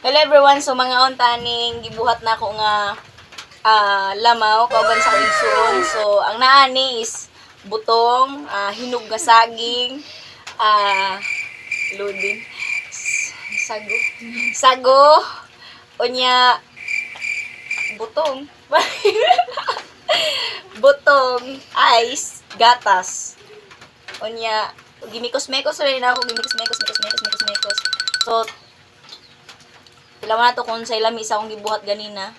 Hello everyone, so mga ontaning gibuhat na ako nga lamaw kauban sa igsoon. So ang naani is butong, hinog nga saging, loading, sago, unya butong, butong, ice, gatas, unya gimikos-mekos rin ako, gimikos-mekos. So ilawan na to kung sa ilami isa akong gibuhat ganina.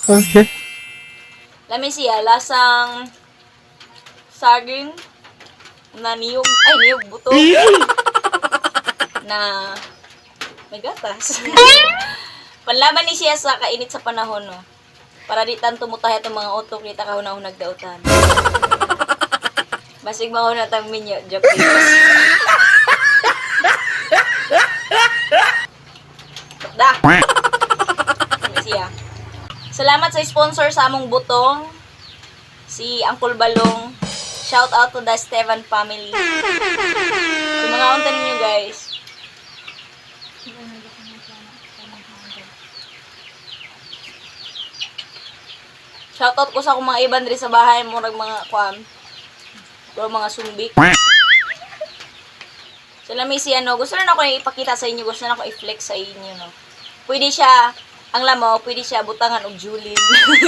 Okay. Lami siya, lasang saging na niyog buto na may gatas. Panlaban ni siya sa kainit sa panahon, no? Para di tanto mutaya itong mga utok, kita ka hunahunag dautan. Basig mahuna tang minyo, joke dito. Da! Siya. Salamat sa sponsor sa among butong, si Uncle Balong. Shout out to the Esteban family. So mga untan niyo guys. Shout out ko sa akong mga iban diri sa bahay, murag mga kuan. Pero mga sumbik. So, lami si ano, gusto na ako ipakita sa inyo, gusto na ako i-flex sa inyo, no. Pwede siya, ang lamaw, pwede siya butangan og Julin.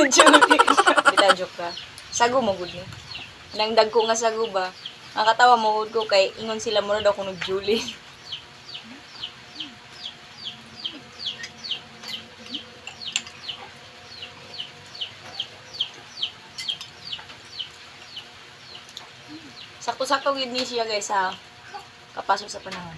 Julin. Kita joke ka. Sago mo gud ni. Nangdag ko nga sago ba. Ang katawa mo gud ko kay ingon sila mo daw ko og Julin. Sakto-sakto gid ni siya guys ha. Kapasok sa panahon.